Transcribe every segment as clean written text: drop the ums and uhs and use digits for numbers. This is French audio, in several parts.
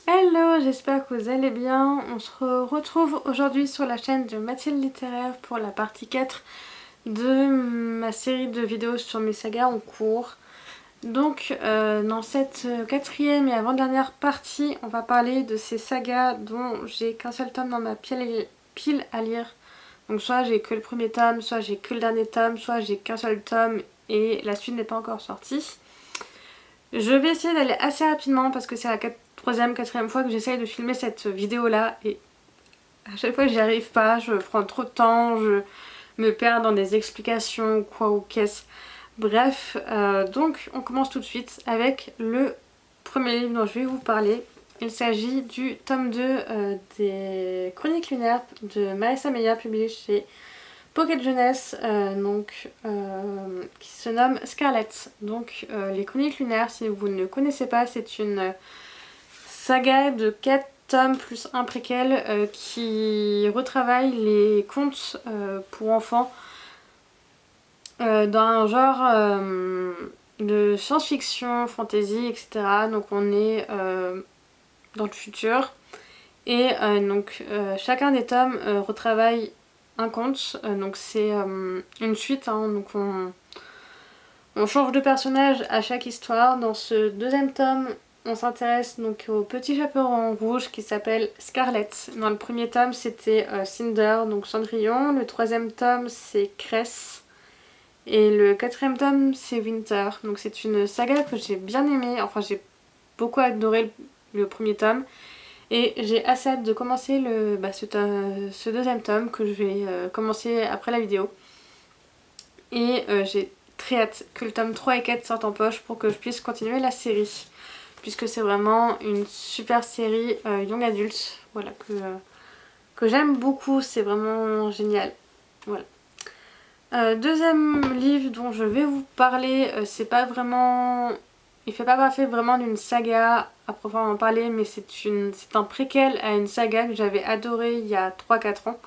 Hello, j'espère que vous allez bien. On se retrouve aujourd'hui sur la chaîne de Mathilde Littéraire pour la partie 4 de ma série de vidéos sur mes sagas en cours. Donc dans cette quatrième et avant-dernière partie, on va parler de ces sagas dont j'ai qu'un seul tome dans ma pile à lire. Donc soit j'ai que le premier tome, soit j'ai que le dernier tome, soit j'ai qu'un seul tome et la suite n'est pas encore sortie. Je vais essayer d'aller assez rapidement parce que c'est la troisième, quatrième fois que j'essaye de filmer cette vidéo là et à chaque fois j'y arrive pas, je prends trop de temps, je me perds dans des explications quoi ou qu'est-ce. Bref, donc on commence tout de suite avec le premier livre dont je vais vous parler. Il s'agit du tome 2 des Chroniques lunaires de Marissa Meyer, publié chez Pocket Jeunesse, qui se nomme Scarlett. Donc les Chroniques lunaires, si vous ne connaissez pas, c'est une saga de 4 tomes plus un préquel qui retravaille les contes pour enfants dans un genre de science-fiction, fantasy, etc. Donc on est dans le futur et chacun des tomes retravaille un conte, donc c'est une suite, hein, donc on change de personnage à chaque histoire. Dans ce deuxième tome, on s'intéresse donc au petit chaperon rouge qui s'appelle Scarlett. Dans le premier tome, c'était Cinder, donc Cendrillon. Le troisième tome, c'est Cress. Et le quatrième tome, c'est Winter. Donc c'est une saga que j'ai bien aimée. Enfin, j'ai beaucoup adoré le premier tome. Et j'ai assez hâte de commencer ce deuxième tome que je vais commencer après la vidéo. Et j'ai très hâte que le tome 3 et 4 sortent en poche pour que je puisse continuer la série. Puisque c'est vraiment une super série young adulte, voilà, que j'aime beaucoup, c'est vraiment génial. Voilà. Deuxième livre dont je vais vous parler, c'est pas vraiment... Il fait pas partie vraiment d'une saga à proprement parler, mais c'est un préquel à une saga que j'avais adorée il y a 3-4 ans.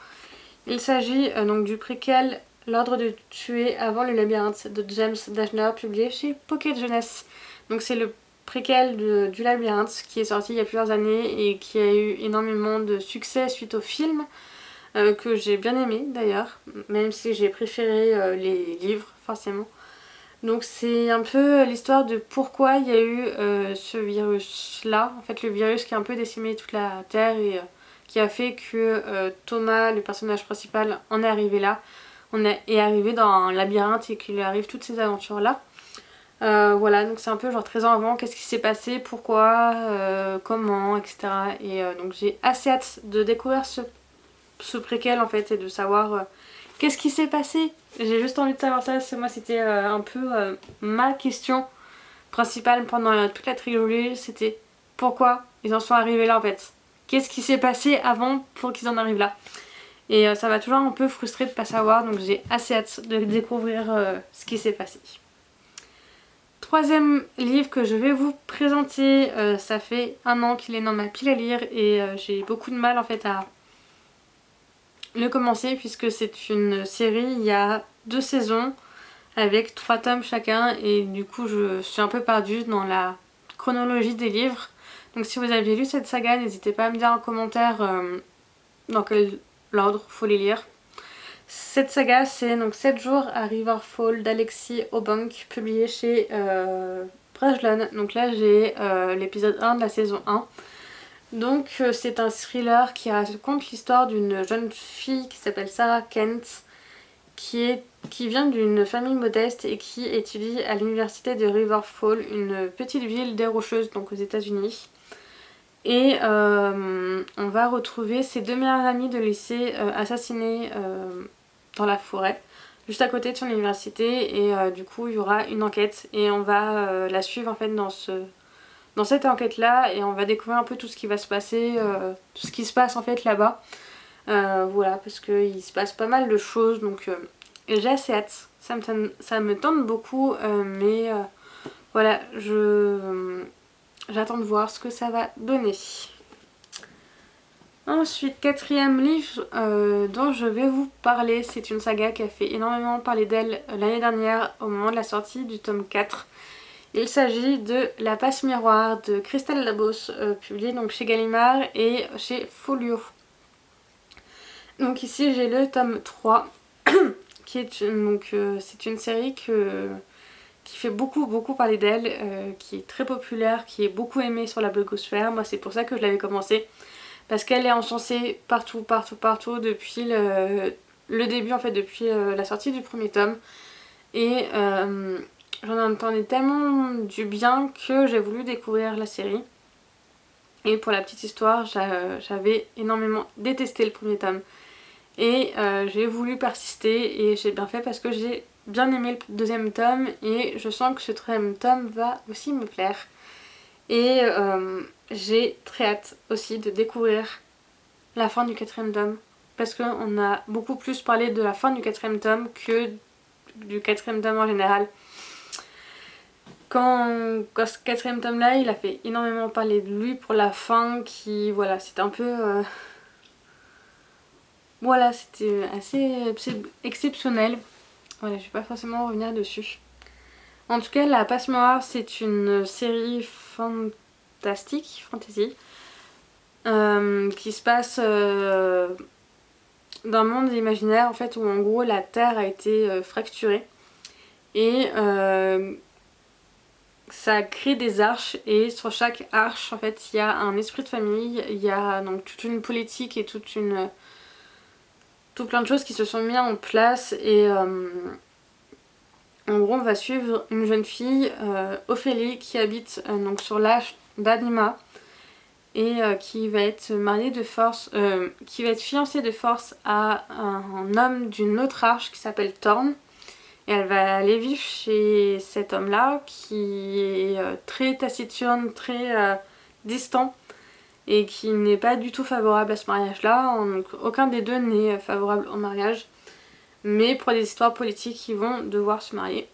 Il s'agit donc du préquel L'ordre de tuer avant le labyrinthe de James Dashner, publié chez Pocket Jeunesse. Donc c'est le préquel du labyrinthe qui est sorti il y a plusieurs années et qui a eu énormément de succès suite au film. Que j'ai bien aimé d'ailleurs, même si j'ai préféré les livres forcément. Donc c'est un peu l'histoire de pourquoi il y a eu ce virus là, en fait le virus qui a un peu décimé toute la Terre et qui a fait que Thomas, le personnage principal, en est arrivé là. Est arrivé dans un labyrinthe et qu'il lui arrive toutes ces aventures là. Voilà, donc c'est un peu genre 13 ans avant, qu'est-ce qui s'est passé, pourquoi, comment, etc. Et donc j'ai assez hâte de découvrir ce préquel en fait et de savoir qu'est-ce qui s'est passé. J'ai juste envie de savoir ça, moi c'était un peu ma question principale pendant toute la trilogie, c'était pourquoi ils en sont arrivés là en fait. Qu'est-ce qui s'est passé avant pour qu'ils en arrivent là. Et ça m'a toujours un peu frustrée de pas savoir, donc j'ai assez hâte de découvrir ce qui s'est passé. Troisième livre que je vais vous présenter, ça fait un an qu'il est dans ma pile à lire et j'ai beaucoup de mal en fait à le commencer puisque c'est une série, il y a 2 saisons avec 3 tomes chacun et du coup je suis un peu perdue dans la chronologie des livres. Donc si vous avez lu cette saga, n'hésitez pas à me dire en commentaire dans quel ordre faut les lire. Cette saga c'est donc 7 jours à Riverfall d'Alexis Obank, publié chez Brajlon. Donc là j'ai l'épisode 1 de la saison 1. Donc c'est un thriller qui raconte l'histoire d'une jeune fille qui s'appelle Sarah Kent qui vient d'une famille modeste et qui étudie à l'université de Riverfall, une petite ville des Rocheuses, donc aux États-Unis. Et on va retrouver ses 2 meilleures amies de lycée assassinées dans la forêt, juste à côté de son université. Et du coup il y aura une enquête et on va la suivre en fait dans cette enquête là et on va découvrir un peu tout ce qui va se passer, tout ce qui se passe en fait là-bas. Voilà, parce qu'il se passe pas mal de choses, donc j'ai assez hâte. Ça me tente beaucoup, mais voilà, j'attends de voir ce que ça va donner. Ensuite, quatrième livre dont je vais vous parler, c'est une saga qui a fait énormément parler d'elle l'année dernière au moment de la sortie du tome 4. Il s'agit de La Passe Miroir de Christelle Labos, publié donc chez Gallimard et chez Folio. Donc ici j'ai le tome 3 qui est c'est une série qui fait beaucoup parler d'elle, qui est très populaire, qui est beaucoup aimée sur la blogosphère. Moi c'est pour ça que je l'avais commencé, parce qu'elle est encensée partout depuis le début en fait, depuis la sortie du premier tome. Et j'en entendais tellement du bien que j'ai voulu découvrir la série. Et pour la petite histoire, j'avais énormément détesté le premier tome. Et j'ai voulu persister et j'ai bien fait parce que j'ai bien aimé le deuxième tome et je sens que ce troisième tome va aussi me plaire. Et j'ai très hâte aussi de découvrir la fin du quatrième tome, parce qu'on a beaucoup plus parlé de la fin du quatrième tome que du quatrième tome en général. Quand ce quatrième tome là, il a fait énormément parler de lui pour la fin qui, voilà, c'était un peu... Voilà, c'était assez exceptionnel. Voilà, je vais pas forcément revenir dessus. En tout cas, La Passe Miroir, c'est une série fantastique, fantasy, qui se passe d'un monde imaginaire en fait, où en gros la Terre a été fracturée. Et ça crée des arches, et sur chaque arche en fait il y a un esprit de famille, il y a donc toute une politique et tout plein de choses qui se sont mises en place. Et en gros on va suivre une jeune fille, Ophélie, qui habite donc sur l'âge d'Anima et qui va être mariée de force, qui va être fiancée de force à un homme d'une autre arche qui s'appelle Thorn. Et elle va aller vivre chez cet homme-là qui est très taciturne, très distant et qui n'est pas du tout favorable à ce mariage-là. Donc aucun des deux n'est favorable au mariage, mais pour des histoires politiques ils vont devoir se marier.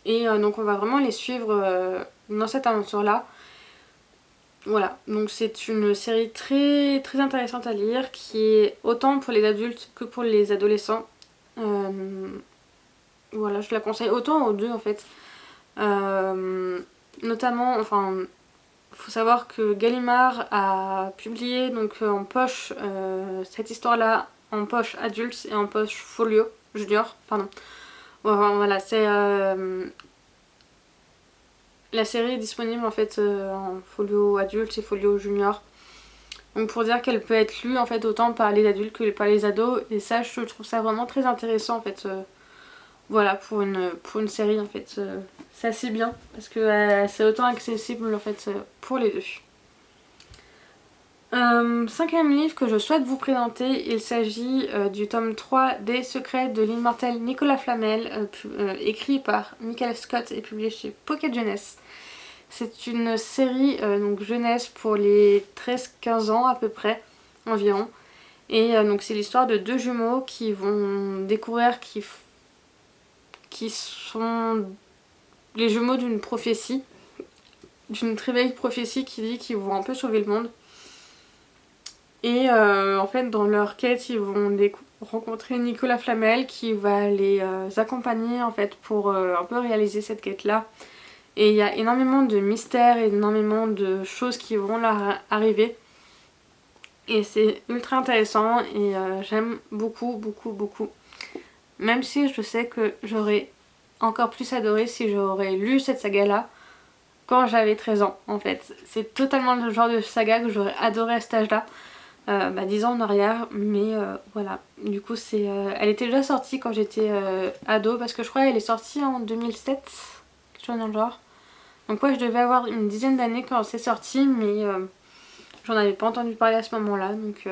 Et donc on va vraiment les suivre dans cette aventure-là. Voilà, donc c'est une série très intéressante à lire, qui est autant pour les adultes que pour les adolescents. Voilà, je la conseille autant aux deux en fait. Notamment, enfin, faut savoir que Gallimard a publié donc en poche cette histoire-là en poche adulte et en poche folio junior, pardon. Voilà, c'est la série est disponible en fait en folio adulte et folio junior. Donc pour dire qu'elle peut être lue en fait autant par les adultes que par les ados, et ça je trouve ça vraiment très intéressant en fait. Voilà, pour une série en fait, c'est assez bien parce que c'est autant accessible en fait pour les deux. Cinquième livre que je souhaite vous présenter, il s'agit du tome 3 des Secrets de l'immortel Nicolas Flamel, écrit par Michael Scott et publié chez Pocket Jeunesse. C'est une série donc jeunesse pour les 13-15 ans à peu près, environ. Et donc c'est l'histoire de deux jumeaux qui vont découvrir qui sont les jumeaux d'une prophétie, d'une très vieille prophétie qui dit qu'ils vont un peu sauver le monde. Et en fait dans leur quête ils vont rencontrer Nicolas Flamel qui va les accompagner en fait pour un peu réaliser cette quête là. Et il y a énormément de mystères et énormément de choses qui vont leur arriver. Et c'est ultra intéressant et j'aime beaucoup. Même si je sais que j'aurais encore plus adoré si j'aurais lu cette saga là quand j'avais 13 ans en fait. C'est totalement le genre de saga que j'aurais adoré à cet âge là. 10 ans en arrière, mais voilà. Du coup elle était déjà sortie quand j'étais ado, parce que je crois qu'elle est sortie en 2007, quelque chose dans le genre. Donc ouais, je devais avoir une dizaine d'années quand c'est sorti, mais j'en avais pas entendu parler à ce moment-là, donc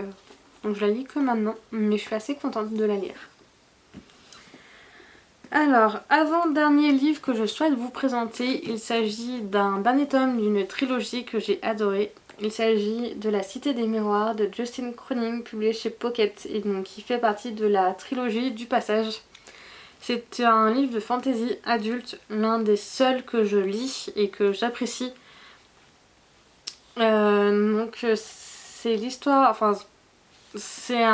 je la lis que maintenant, mais je suis assez contente de la lire. Alors, avant-dernier livre que je souhaite vous présenter, il s'agit d'un dernier tome d'une trilogie que j'ai adorée. Il s'agit de La Cité des Miroirs de Justin Cronin, publié chez Pocket, et donc qui fait partie de la trilogie du Passage. C'est un livre de fantasy adulte, l'un des seuls que je lis et que j'apprécie. Donc c'est l'histoire, enfin c'est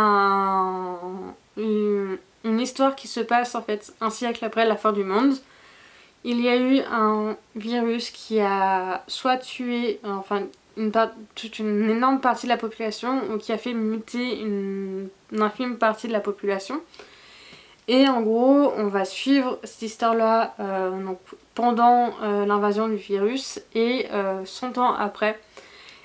une histoire qui se passe en fait un siècle après la fin du monde. il y a eu un virus qui a soit tué, enfin toute une énorme partie de la population, ou qui a fait muter une infime partie de la population. Et en gros, on va suivre cette histoire-là donc pendant l'invasion du virus et 100 ans après.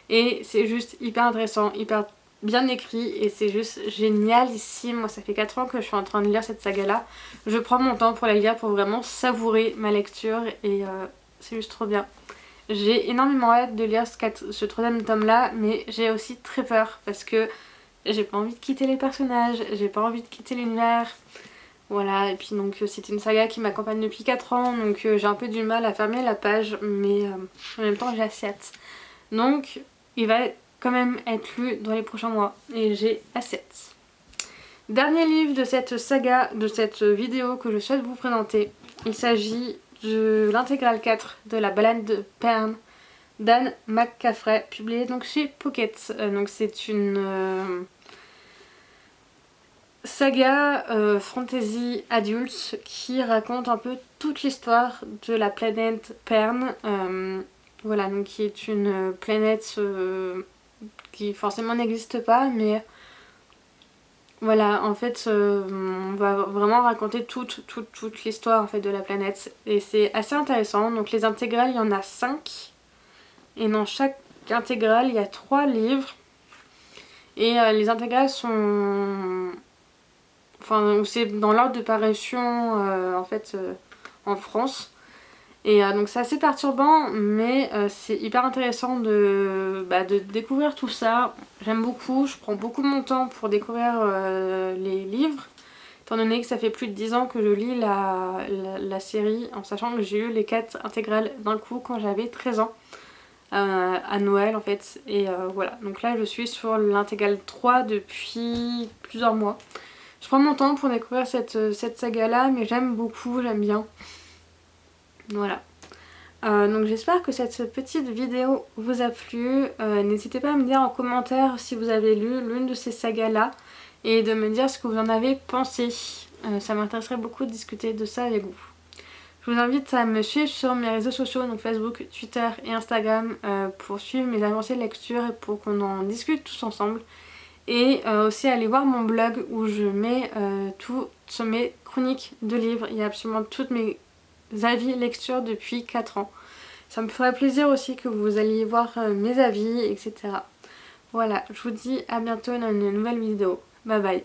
Et c'est juste hyper intéressant, hyper bien écrit et c'est juste génial ici. Moi ça fait 4 ans que je suis en train de lire cette saga-là. Je prends mon temps pour la lire pour vraiment savourer ma lecture et c'est juste trop bien. J'ai énormément hâte de lire ce troisième tome-là, mais j'ai aussi très peur parce que j'ai pas envie de quitter les personnages, j'ai pas envie de quitter l'univers. Voilà, et puis donc c'est une saga qui m'accompagne depuis 4 ans, donc j'ai un peu du mal à fermer la page, mais en même temps j'ai assez hâte. Donc il va quand même être lu dans les prochains mois, et j'ai assez hâte. Dernier livre de cette saga, de cette vidéo que je souhaite vous présenter, il s'agit de l'intégrale 4 de la Baleine de Pern d'Anne McCaffrey, publié donc chez Pocket. Donc c'est une saga fantasy adulte qui raconte un peu toute l'histoire de la planète Pern. Voilà, donc qui est une planète qui forcément n'existe pas, mais voilà, en fait on va vraiment raconter toute l'histoire en fait de la planète et c'est assez intéressant. Donc les intégrales, il y en a 5 et dans chaque intégrale il y a 3 livres et les intégrales sont... Enfin, c'est dans l'ordre de parution en fait en France. Et donc c'est assez perturbant, mais c'est hyper intéressant de découvrir tout ça. J'aime beaucoup, je prends beaucoup mon temps pour découvrir les livres, étant donné que ça fait plus de 10 ans que je lis la série, en sachant que j'ai eu les 4 intégrales d'un coup quand j'avais 13 ans, à Noël en fait. Et voilà, donc là je suis sur l'intégrale 3 depuis plusieurs mois. Je prends mon temps pour découvrir cette saga là, mais j'aime beaucoup, j'aime bien. Voilà. Donc j'espère que cette petite vidéo vous a plu. N'hésitez pas à me dire en commentaire si vous avez lu l'une de ces sagas là et de me dire ce que vous en avez pensé. Ça m'intéresserait beaucoup de discuter de ça avec vous. Je vous invite à me suivre sur mes réseaux sociaux, donc Facebook, Twitter et Instagram, pour suivre mes avancées de lecture et pour qu'on en discute tous ensemble. Et aussi aller voir mon blog où je mets toutes mes chroniques de livres. Il y a absolument toutes mes avis lecture depuis 4 ans. Ça me ferait plaisir aussi que vous alliez voir mes avis, etc. Voilà, je vous dis à bientôt dans une nouvelle vidéo. Bye bye.